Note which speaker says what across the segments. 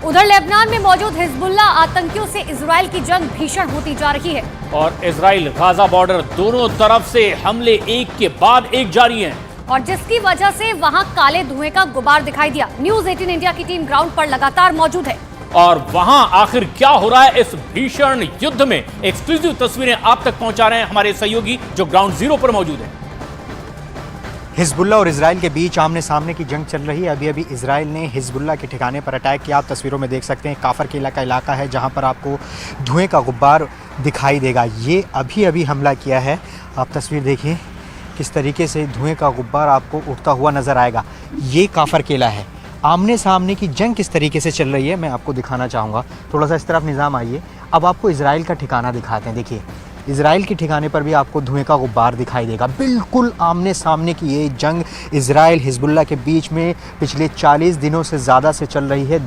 Speaker 1: उधर लेबनान में मौजूद हिजबुल्ला आतंकियों से इजराइल की जंग भीषण होती जा रही है
Speaker 2: और इजराइल गाजा बॉर्डर दोनों तरफ से हमले एक के बाद एक जारी हैं
Speaker 1: और जिसकी वजह से वहां काले धुएं का गुबार दिखाई दिया। न्यूज 18 इंडिया की टीम ग्राउंड पर लगातार मौजूद है
Speaker 2: और वहां आखिर क्या हो रहा है इस भीषण युद्ध में एक्सक्लूसिव तस्वीरें आप तक पहुंचा रहे हैं हमारे सहयोगी जो ग्राउंड जीरो पर मौजूद है।
Speaker 3: हिजबुल्ला और इजराइल के बीच आमने सामने की जंग चल रही है। अभी अभी इजराइल ने हिजबुल्ला के ठिकाने पर अटैक किया। आप तस्वीरों में देख सकते हैं काफर केला का इलाका है जहां पर आपको धुएं का गुब्बार दिखाई देगा। ये अभी अभी हमला किया है। आप तस्वीर देखिए किस तरीके से धुएं का गुब्बार आपको उठता हुआ नज़र आएगा। ये काफर केला है। आमने सामने की जंग किस तरीके से चल रही है मैं आपको दिखाना चाहूँगा। थोड़ा सा इस तरफ निज़ाम आइए। अब आपको इजराइल का ठिकाना दिखाते हैं। देखिए इजराइल के ठिकाने पर भी आपको धुएं का गुब्बार दिखाई देगा। बिल्कुल आमने सामने की ये जंग इजराइल हिजबुल्ला के बीच में पिछले 40 दिनों से ज़्यादा से चल रही है।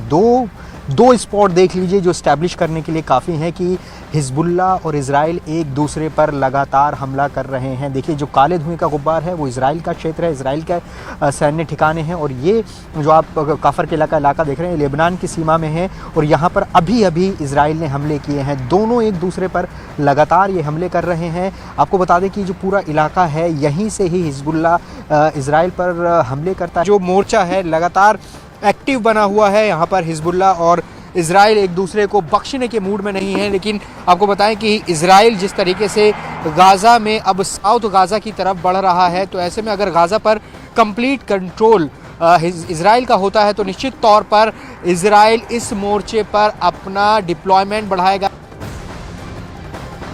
Speaker 3: दो स्पॉट देख लीजिए जो इस्टेब्लिश करने के लिए काफ़ी हैं कि हिजबुल्ला और इजराइल एक दूसरे पर लगातार हमला कर रहे हैं। देखिए जो काले धुएं का गुब्बार है वो इजराइल का क्षेत्र है, इजराइल का सैन्य ठिकाने हैं और ये जो आप काफर केला का इलाका देख रहे हैं लेबनान की सीमा में है और यहाँ पर अभी अभी इजराइल ने हमले किए हैं। दोनों एक दूसरे पर लगातार ये हमले कर रहे हैं। आपको बता दें कि जो पूरा इलाका है यहीं से ही हिजबुल्ला इजराइल पर हमले करता है। जो मोर्चा है लगातार एक्टिव बना हुआ है। यहाँ पर हिजबुल्ला और इजराइल एक दूसरे को बख्शने के मूड में नहीं है। लेकिन आपको बताएं कि इजराइल जिस तरीके से गाज़ा में अब साउथ गाज़ा की तरफ बढ़ रहा है तो ऐसे में अगर गाज़ा पर कंप्लीट कंट्रोल इजराइल का होता है तो निश्चित तौर पर इजराइल इस मोर्चे पर अपना डिप्लॉयमेंट बढ़ाएगा।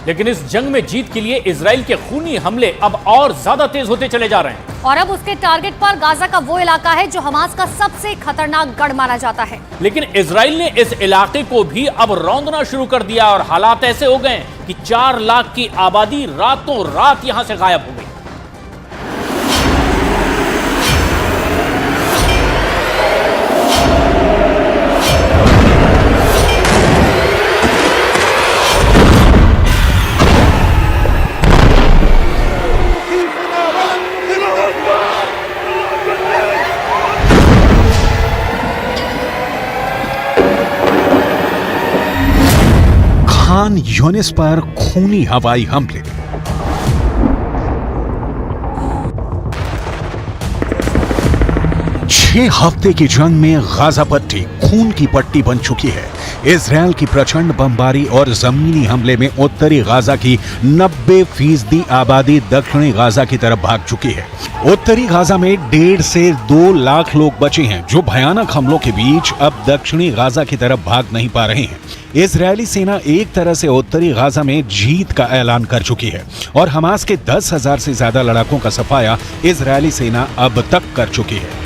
Speaker 2: लेकिन इस जंग में जीत के लिए इजराइल के खूनी हमले अब और ज्यादा तेज होते चले जा रहे हैं
Speaker 1: और अब उसके टारगेट पर गाजा का वो इलाका है जो हमास का सबसे खतरनाक गढ़ माना जाता है।
Speaker 2: लेकिन इजराइल ने इस इलाके को भी अब रौंदना शुरू कर दिया और हालात ऐसे हो गए कि 4 लाख की आबादी रातों रात यहां से गायब हो गई।
Speaker 4: खान यूनिस पर खूनी हवाई हमले। छह हफ्ते की जंग में गाजा पट्टी खून की पट्टी बन चुकी है। इजराइल की प्रचंड बमबारी और जमीनी हमले में उत्तरी गाजा की 90% आबादी दक्षिणी गाजा की तरफ भाग चुकी है। उत्तरी गाजा में 1.5 से 2 लाख लोग बचे हैं जो भयानक हमलों के बीच अब दक्षिणी गाजा की तरफ भाग नहीं पा रहे हैं। इजरायली सेना एक तरह से उत्तरी गाजा में जीत का ऐलान कर चुकी है और हमास के 10,000 से ज्यादा लड़ाकों का सफाया इजरायली सेना अब तक कर चुकी है।